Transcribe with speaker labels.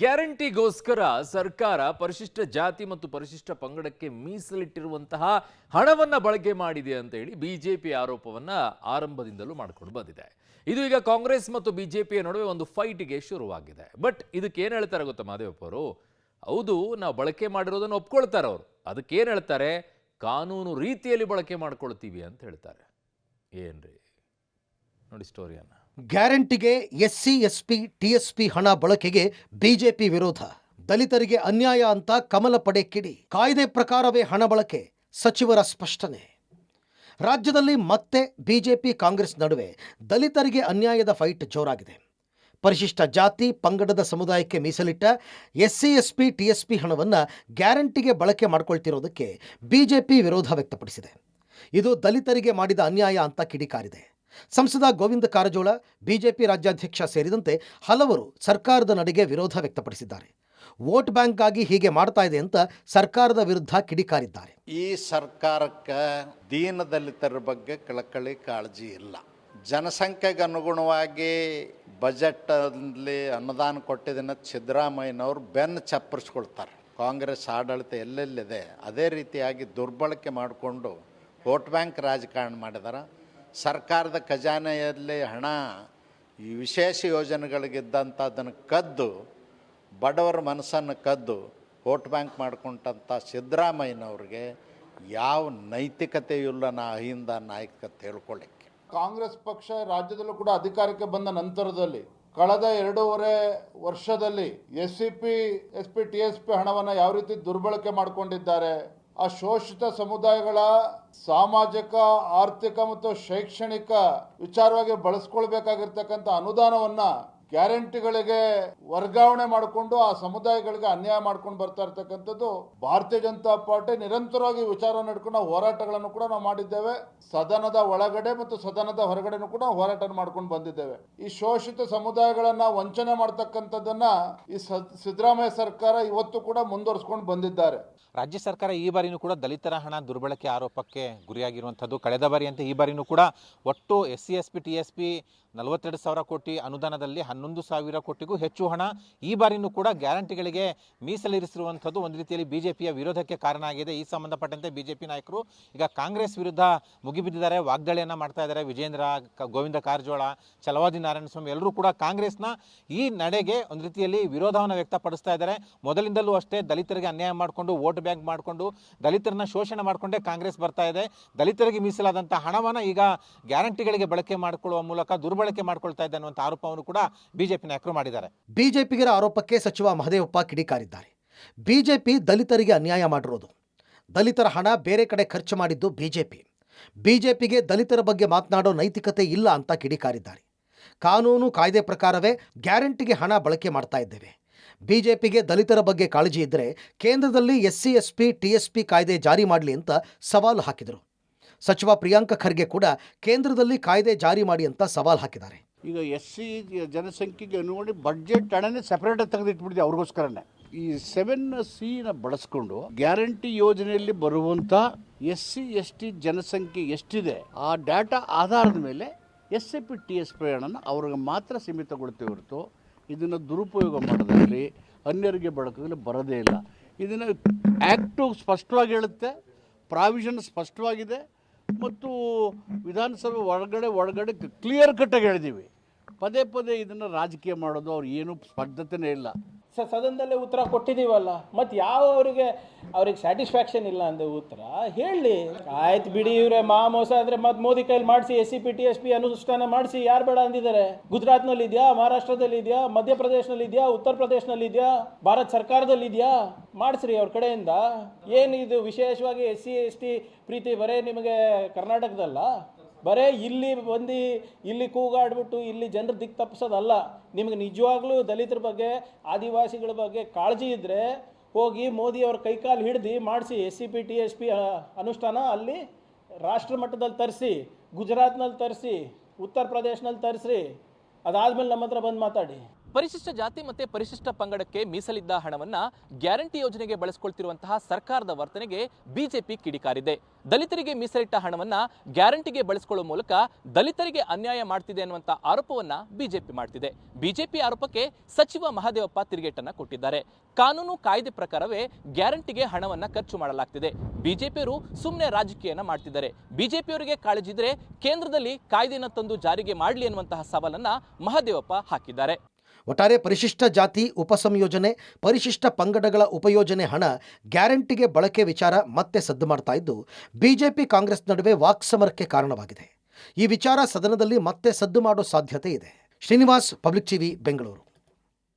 Speaker 1: ಗ್ಯಾರಂಟಿಗೋಸ್ಕರ ಸರ್ಕಾರ ಪರಿಶಿಷ್ಟ ಜಾತಿ ಮತ್ತು ಪರಿಶಿಷ್ಟ ಪಂಗಡಕ್ಕೆ ಮೀಸಲಿಟ್ಟಿರುವಂತಹ ಹಣವನ್ನ ಬಳಕೆ ಮಾಡಿದೆ ಅಂತ ಹೇಳಿ ಬಿಜೆಪಿ ಆರೋಪವನ್ನ ಆರಂಭದಿಂದಲೂ ಮಾಡಿಕೊಂಡು ಬಂದಿದೆ. ಇದು ಈಗ ಕಾಂಗ್ರೆಸ್ ಮತ್ತು ಬಿಜೆಪಿಯ ನಡುವೆ ಒಂದು ಫೈಟ್ಗೆ ಶುರುವಾಗಿದೆ. ಬಟ್ ಇದಕ್ಕೆ ಏನು ಹೇಳ್ತಾರೆ ಗೊತ್ತಾ ಮಹದೇವಪ್ಪ ಅವರು? ಹೌದು, ನಾವು ಬಳಕೆ ಮಾಡಿರೋದನ್ನು ಒಪ್ಕೊಳ್ತಾರೆ ಅವರು. ಅದಕ್ಕೆ ಏನು ಹೇಳ್ತಾರೆ? ಕಾನೂನು ರೀತಿಯಲ್ಲಿ ಬಳಕೆ ಮಾಡ್ಕೊಳ್ತೀವಿ ಅಂತ ಹೇಳ್ತಾರೆ. ಏನ್ರಿ ನೋಡಿ ಸ್ಟೋರಿಯನ್ನ.
Speaker 2: ಗ್ಯಾರಂಟಿಗೆ ಎಸ್ಸಿ ಎಸ್ಪಿ ಟಿಎಸ್ಪಿ ಹಣ ಬಳಕೆಗೆ ಬಿಜೆಪಿ ವಿರೋಧ. ದಲಿತರಿಗೆ ಅನ್ಯಾಯ ಅಂತ ಕಮಲ ಪಡೆ ಕಿಡಿ. ಕಾಯ್ದೆ ಪ್ರಕಾರವೇ ಹಣ ಬಳಕೆ, ಸಚಿವರ ಸ್ಪಷ್ಟನೆ. ರಾಜ್ಯದಲ್ಲಿ ಮತ್ತೆ ಬಿಜೆಪಿ ಕಾಂಗ್ರೆಸ್ ನಡುವೆ ದಲಿತರಿಗೆ ಅನ್ಯಾಯದ ಫೈಟ್ ಜೋರಾಗಿದೆ. ಪರಿಶಿಷ್ಟ ಜಾತಿ ಪಂಗಡದ ಸಮುದಾಯಕ್ಕೆ ಮೀಸಲಿಟ್ಟ ಎಸ್ಸಿ ಎಸ್ಪಿ ಟಿಎಸ್ಪಿ ಹಣವನ್ನು ಗ್ಯಾರಂಟಿಗೆ ಬಳಕೆ ಮಾಡ್ಕೊಳ್ತಿರೋದಕ್ಕೆ ಬಿಜೆಪಿ ವಿರೋಧ ವ್ಯಕ್ತಪಡಿಸಿದೆ. ಇದು ದಲಿತರಿಗೆ ಮಾಡಿದ ಅನ್ಯಾಯ ಅಂತ ಕಿಡಿಕಾರಿದೆ. ಸಂಸದ ಗೋವಿಂದ ಕಾರಜೋಳ, ಬಿಜೆಪಿ ರಾಜ್ಯಾಧ್ಯಕ್ಷ ಸೇರಿದಂತೆ ಹಲವರು ಸರ್ಕಾರದ ನಡೆಗೆ ವಿರೋಧ ವ್ಯಕ್ತಪಡಿಸಿದ್ದಾರೆ. ವೋಟ್ ಬ್ಯಾಂಕ್ಗಾಗಿ ಹೀಗೆ ಮಾಡ್ತಾ ಇದೆ ಅಂತ ಸರ್ಕಾರದ ವಿರುದ್ಧ ಕಿಡಿಕಾರಿದ್ದಾರೆ.
Speaker 3: ಈ ಸರ್ಕಾರಕ್ಕೆ ದೀನ ದಲಿತರ ಬಗ್ಗೆ ಕಳಕಳಿ ಕಾಳಜಿ ಇಲ್ಲ. ಜನಸಂಖ್ಯೆಗೆ ಅನುಗುಣವಾಗಿ ಬಜೆಟಲ್ಲಿ ಅನುದಾನ ಕೊಟ್ಟಿದ್ದನ್ನು ಸಿದ್ದರಾಮಯ್ಯನವರು ಬೆನ್ನು ಚಪ್ಪರಿಸ್ಕೊಳ್ತಾರೆ. ಕಾಂಗ್ರೆಸ್ ಆಡಳಿತ ಎಲ್ಲೆಲ್ಲಿದೆ ಅದೇ ರೀತಿಯಾಗಿ ದುರ್ಬಳಕೆ ಮಾಡಿಕೊಂಡು ವೋಟ್ ಬ್ಯಾಂಕ್ ರಾಜಕಾರಣ ಮಾಡಿದಾರೆ. ಸರ್ಕಾರದ ಖಜಾನೆಯಲ್ಲಿ ಹಣ ಈ ವಿಶೇಷ ಯೋಜನೆಗಳಿಗಿದ್ದಂಥದ್ದನ್ನು ಕದ್ದು ಬಡವರ ಮನಸ್ಸನ್ನು ಕದ್ದು ವೋಟ್ ಬ್ಯಾಂಕ್ ಮಾಡ್ಕೊಂಡಂಥ ಸಿದ್ದರಾಮಯ್ಯನವ್ರಿಗೆ ಯಾವ ನೈತಿಕತೆಯೂ ಇಲ್ಲ. ನಾ ಅಹಿಂದ ನಾಯಕತೆ ಹೇಳ್ಕೊಳ್ಳಿಕ್ಕೆ
Speaker 4: ಕಾಂಗ್ರೆಸ್ ಪಕ್ಷ ರಾಜ್ಯದಲ್ಲೂ ಕೂಡ ಅಧಿಕಾರಕ್ಕೆ ಬಂದ ನಂತರದಲ್ಲಿ ಕಳೆದ 2.5 ವರ್ಷದಲ್ಲಿ ಎಸ್ಸಿ ಎಸ್ಪಿ ಟಿಎಸ್ಪಿ ಹಣವನ್ನು ಯಾವ ರೀತಿ ದುರ್ಬಳಕೆ ಮಾಡಿಕೊಂಡಿದ್ದಾರೆ, ಆ ಶೋಷಿತ ಸಮುದಾಯಗಳ ಸಾಮಾಜಿಕ ಆರ್ಥಿಕ ಮತ್ತು ಶೈಕ್ಷಣಿಕ ವಿಚಾರವಾಗಿ ಬಳಸ್ಕೊಳ್ಬೇಕಾಗಿರ್ತಕ್ಕಂಥ ಅನುದಾನವನ್ನು ಗ್ಯಾರಂಟಿಗಳಿಗೆ ವರ್ಗಾವಣೆ ಮಾಡಿಕೊಂಡು ಆ ಸಮುದಾಯಗಳಿಗೆ ಅನ್ಯಾಯ ಮಾಡ್ಕೊಂಡು ಬರ್ತಾ ಇರ್ತಕ್ಕಂಥದ್ದು ಭಾರತೀಯ ಜನತಾ ಪಾರ್ಟಿ ನಿರಂತರವಾಗಿ ವಿಚಾರ ನಡ್ಕೊಂಡು ಹೋರಾಟಗಳನ್ನು ಕೂಡ ನಾವು ಮಾಡಿದ್ದೇವೆ. ಸದನದ ಒಳಗಡೆ ಮತ್ತು ಸದನದ ಹೊರಗಡೆನೂ ಕೂಡ ಹೋರಾಟ ಮಾಡ್ಕೊಂಡು ಬಂದಿದ್ದೇವೆ. ಈ ಶೋಷಿತ ಸಮುದಾಯಗಳನ್ನ ವಂಚನೆ ಮಾಡ್ತಕ್ಕಂಥದ್ದನ್ನ ಈ ಸಿದ್ದರಾಮಯ್ಯ ಸರ್ಕಾರ ಇವತ್ತು ಕೂಡ ಮುಂದುವರಿಸ್ಕೊಂಡು ಬಂದಿದ್ದಾರೆ.
Speaker 5: ರಾಜ್ಯ ಸರ್ಕಾರ ಈ ಬಾರಿನೂ ಕೂಡ ದಲಿತರ ಹಣ ದುರ್ಬಳಕೆ ಆರೋಪಕ್ಕೆ ಗುರಿಯಾಗಿರುವಂಥದ್ದು. ಕಳೆದ ಬಾರಿಯಂತೆ ಈ ಬಾರಿನೂ ಕೂಡ ಒಟ್ಟು ಎಸ್ಸಿ ಎಸ್ಪಿ ಟಿಎಸ್ಪಿ 42,000 ಕೋಟಿ ಅನುದಾನದಲ್ಲಿ 11,000 ಕೋಟಿಗೂ ಹೆಚ್ಚು ಹಣ ಈ ಬಾರಿನೂ ಕೂಡ ಗ್ಯಾರಂಟಿಗಳಿಗೆ ಮೀಸಲಿರಿಸಿರುವಂಥದ್ದು ಒಂದು ರೀತಿಯಲ್ಲಿ ಬಿಜೆಪಿಯ ವಿರೋಧಕ್ಕೆ ಕಾರಣ ಆಗಿದೆ. ಈ ಸಂಬಂಧಪಟ್ಟಂತೆ ಬಿಜೆಪಿ ನಾಯಕರು ಈಗ ಕಾಂಗ್ರೆಸ್ ವಿರುದ್ಧ ಮುಗಿಬಿದ್ದಿದ್ದಾರೆ, ವಾಗ್ದಾಳಿಯನ್ನು ಮಾಡ್ತಾ ಇದ್ದಾರೆ. ವಿಜೇಂದ್ರ, ಗೋವಿಂದ ಕಾರಜೋಳ, ಛಲವಾದಿ ನಾರಾಯಣಸ್ವಾಮಿ ಎಲ್ಲರೂ ಕೂಡ ಕಾಂಗ್ರೆಸ್ನ ಈ ನಡೆಗೆ ಒಂದು ರೀತಿಯಲ್ಲಿ ವಿರೋಧವನ್ನು ವ್ಯಕ್ತಪಡಿಸ್ತಾ ಇದ್ದಾರೆ. ಮೊದಲಿಂದಲೂ ಅಷ್ಟೇ ದಲಿತರಿಗೆ ಅನ್ಯಾಯ ಮಾಡಿಕೊಂಡು ವೋಟ್ ಬ್ಯಾಂಕ್ ಮಾಡಿಕೊಂಡು ದಲಿತರನ್ನ ಶೋಷಣೆ ಮಾಡಿಕೊಂಡೇ ಕಾಂಗ್ರೆಸ್ ಬರ್ತಾ ಇದೆ. ದಲಿತರಿಗೆ ಮೀಸಲಾದಂಥ ಹಣವನ್ನು ಈಗ ಗ್ಯಾರಂಟಿಗಳಿಗೆ ಬಳಕೆ ಮಾಡಿಕೊಳ್ಳುವ ಮೂಲಕ ದುರ್ಬಳಕೆ ಮಾಡಿಕೊಳ್ತಾ ಇದೆ ಅನ್ನುವಂಥ ಆರೋಪವನ್ನು ಕೂಡ ಬಿಜೆಪಿ ನಾಯಕರು ಮಾಡಿದ್ದಾರೆ.
Speaker 2: ಬಿಜೆಪಿಗರ ಆರೋಪಕ್ಕೆ ಸಚಿವ ಮಹದೇವಪ್ಪ ಕಿಡಿಕಾರಿದ್ದಾರೆ. ಬಿಜೆಪಿ ದಲಿತರಿಗೆ ಅನ್ಯಾಯ ಮಾಡಿರೋದು, ದಲಿತರ ಹಣ ಬೇರೆ ಕಡೆ ಖರ್ಚು ಮಾಡಿದ್ದು ಬಿಜೆಪಿಗೆ ದಲಿತರ ಬಗ್ಗೆ ಮಾತನಾಡೋ ನೈತಿಕತೆ ಇಲ್ಲ ಅಂತ ಕಿಡಿಕಾರಿದ್ದಾರೆ. ಕಾನೂನು ಕಾಯ್ದೆ ಪ್ರಕಾರವೇ ಗ್ಯಾರಂಟಿಗೆ ಹಣ ಬಳಕೆ ಮಾಡ್ತಾ ಇದ್ದೇವೆ. ಬಿಜೆಪಿಗೆ ದಲಿತರ ಬಗ್ಗೆ ಕಾಳಜಿ ಇದ್ದರೆ ಕೇಂದ್ರದಲ್ಲಿ ಎಸ್ಸಿ ಎಸ್ಪಿ ಟಿಎಸ್ಪಿ ಕಾಯ್ದೆ ಜಾರಿ ಮಾಡಲಿ ಅಂತ ಸವಾಲು ಹಾಕಿದರು. ಸಚಿವ ಪ್ರಿಯಾಂಕ ಖರ್ಗೆ ಕೂಡ ಕೇಂದ್ರದಲ್ಲಿ ಕಾಯ್ದೆ ಜಾರಿ ಮಾಡಿ ಅಂತ ಸವಾಲು ಹಾಕಿದ್ದಾರೆ.
Speaker 6: ಈಗ ಎಸ್ಸಿ ಜನಸಂಖ್ಯೆಗೆ ಅನುಗುಣ ಬಡ್ಜೆಟ್ ಹಣನೇ ಸೆಪರೇಟ್ ತೆಗೆದಿಟ್ಬಿಟ್ಟಿದೆ ಅವ್ರಿಗೋಸ್ಕರನೇ. ಈ 7C ಬಳಸ್ಕೊಂಡು ಗ್ಯಾರಂಟಿ ಯೋಜನೆಯಲ್ಲಿ ಬರುವಂಥ ಎಸ್ಸಿ ಎಸ್ಟಿ ಜನಸಂಖ್ಯೆ ಎಷ್ಟಿದೆ ಆ ಡಾಟಾ ಆಧಾರದ ಮೇಲೆ SCP TSP ಹಣನ ಅವ್ರಿಗೆ ಮಾತ್ರ ಸೀಮಿತಗೊಳ್ತೇವೆ ಹೊರತು ಇದನ್ನು ದುರುಪಯೋಗ ಮಾಡೋದಾಗಲಿ ಅನ್ಯರಿಗೆ ಬಳಕೆಯಲ್ಲಿ ಬರೋದೇ ಇಲ್ಲ. ಇದನ್ನು ಆ್ಯಕ್ಟು ಸ್ಪಷ್ಟವಾಗಿ ಹೇಳುತ್ತೆ, ಪ್ರಾವಿಷನ್ ಸ್ಪಷ್ಟವಾಗಿದೆ ಮತ್ತು ವಿಧಾನಸಭೆ ಒಳಗಡೆ ಕ್ಲಿಯರ್ ಕಟ್ಟಾಗಿ ಹೇಳಿದ್ದೀವಿ. ಪದೇ ಇದನ್ನು ರಾಜಕೀಯ ಮಾಡೋದು ಅವ್ರು ಏನೂ ಸ್ಪರ್ಧತೆನೇ ಇಲ್ಲ.
Speaker 7: ಸದನದಲ್ಲೇ ಉತ್ತರ ಕೊಟ್ಟಿದ್ದೀವಲ್ಲ, ಮತ್ತು ಯಾವ ಅವ್ರಿಗೆ ಸ್ಯಾಟಿಸ್ಫ್ಯಾಕ್ಷನ್ ಇಲ್ಲ ಅಂದರೆ ಉತ್ತರ ಹೇಳಿ. ಆಯ್ತು ಬಿಡಿ, ಇವರೇ ಮೋಸ ಅಂದರೆ ಮತ್ತು ಮೋದಿ ಕೈಲಿ ಮಾಡಿಸಿ SCP TSP ಅನುಷ್ಠಾನ ಮಾಡಿಸಿ. ಯಾರು ಬೇಡ ಅಂದಿದ್ದಾರೆ? ಗುಜರಾತ್ನಲ್ಲಿ ಇದೆಯಾ, ಮಹಾರಾಷ್ಟ್ರದಲ್ಲಿ ಇದೆಯಾ, ಮಧ್ಯಪ್ರದೇಶನಲ್ಲಿ ಇದೆಯಾ, ಉತ್ತರ ಪ್ರದೇಶನಲ್ಲಿ ಇದೆಯಾ, ಭಾರತ ಸರ್ಕಾರದಲ್ಲಿ ಇದೆಯಾ? ಮಾಡಿಸ್ರಿ ಅವ್ರ ಕಡೆಯಿಂದ. ಏನು ಇದು ವಿಶೇಷವಾಗಿ SC ST ಪ್ರೀತಿ ಬರೇ ನಿಮಗೆ ಕರ್ನಾಟಕದಲ್ಲ? ಬರೇ ಇಲ್ಲಿ ಬಂದು ಇಲ್ಲಿ ಕೂಗಾಡ್ಬಿಟ್ಟು ಇಲ್ಲಿ ಜನರ ದಿಕ್ಕು ತಪ್ಪಿಸೋದಲ್ಲ. ನಿಮಗೆ ನಿಜವಾಗ್ಲೂ ದಲಿತರ ಬಗ್ಗೆ ಆದಿವಾಸಿಗಳ ಬಗ್ಗೆ ಕಾಳಜಿ ಇದ್ದರೆ ಹೋಗಿ ಮೋದಿಯವ್ರ ಕೈಕಾಲು ಹಿಡ್ದು ಮಾಡಿಸಿ. SCP TSP ಅನುಷ್ಠಾನ ಅಲ್ಲಿ ರಾಷ್ಟ್ರ ಮಟ್ಟದಲ್ಲಿ ತರಿಸಿ, ಗುಜರಾತ್ನಲ್ಲಿ ತರಿಸಿ, ಉತ್ತರ ಪ್ರದೇಶನಲ್ಲಿ ತರಿಸ್ರಿ. ಅದಾದಮೇಲೆ ನಮ್ಮ ಹತ್ರ ಬಂದು ಮಾತಾಡಿ.
Speaker 8: ಪರಿಶಿಷ್ಟ ಜಾತಿ ಮತ್ತೆ ಪರಿಶಿಷ್ಟ ಪಂಗಡಕ್ಕೆ ಮೀಸಲಿದ್ದ ಹಣವನ್ನ ಗ್ಯಾರಂಟಿ ಯೋಜನೆಗೆ ಬಳಸಿಕೊಳ್ತಿರುವಂತಹ ಸರ್ಕಾರದ ವರ್ತನೆಗೆ ಬಿಜೆಪಿ ಕಿಡಿಕಾರಿದೆ. ದಲಿತರಿಗೆ ಮೀಸಲಿಟ್ಟ ಹಣವನ್ನ ಗ್ಯಾರಂಟಿಗೆ ಬಳಸಿಕೊಳ್ಳುವ ಮೂಲಕ ದಲಿತರಿಗೆ ಅನ್ಯಾಯ ಮಾಡ್ತಿದೆ ಅನ್ನುವಂಥ ಆರೋಪವನ್ನ ಬಿಜೆಪಿ ಮಾಡ್ತಿದೆ. ಬಿಜೆಪಿ ಆರೋಪಕ್ಕೆ ಸಚಿವ ಮಹದೇವಪ್ಪ ತಿರುಗೇಟನ್ನ ಕೊಟ್ಟಿದ್ದಾರೆ. ಕಾನೂನು ಕಾಯ್ದೆ ಪ್ರಕಾರವೇ ಗ್ಯಾರಂಟಿಗೆ ಹಣವನ್ನ ಖರ್ಚು ಮಾಡಲಾಗ್ತಿದೆ. ಬಿಜೆಪಿಯವರು ಸುಮ್ಮನೆ ರಾಜಕೀಯನ ಮಾಡ್ತಿದ್ದಾರೆ. ಬಿಜೆಪಿಯವರಿಗೆ ಕಾಳಜಿ ಇದ್ರೆ ಕೇಂದ್ರದಲ್ಲಿ ಕಾಯ್ದೆಯನ್ನು ತಂದು ಜಾರಿಗೆ ಮಾಡಲಿ ಅನ್ನುವಂತಹ ಸವಾಲನ್ನ ಮಹದೇವಪ್ಪ ಹಾಕಿದ್ದಾರೆ.
Speaker 2: ಒಟ್ಟಾರೆ ಪರಿಶಿಷ್ಟ ಜಾತಿ ಉಪಸಂಯೋಜನೆ, ಪರಿಶಿಷ್ಟ ಪಂಗಡಗಳ ಉಪಯೋಜನೆ ಹಣ ಗ್ಯಾರಂಟಿಗೆ ಬಳಕೆ ವಿಚಾರ ಮತ್ತೆ ಸದ್ದು ಮಾಡ್ತಾ ಇದ್ದು ಬಿಜೆಪಿ ಕಾಂಗ್ರೆಸ್ ನಡುವೆ ವಾಕ್ಸಮರಕ್ಕೆ ಕಾರಣವಾಗಿದೆ. ಈ ವಿಚಾರ ಸದನದಲ್ಲಿ ಮತ್ತೆ ಸದ್ದು ಮಾಡೋ ಸಾಧ್ಯತೆ ಇದೆ. Srinivas, public TV, Bengaluru.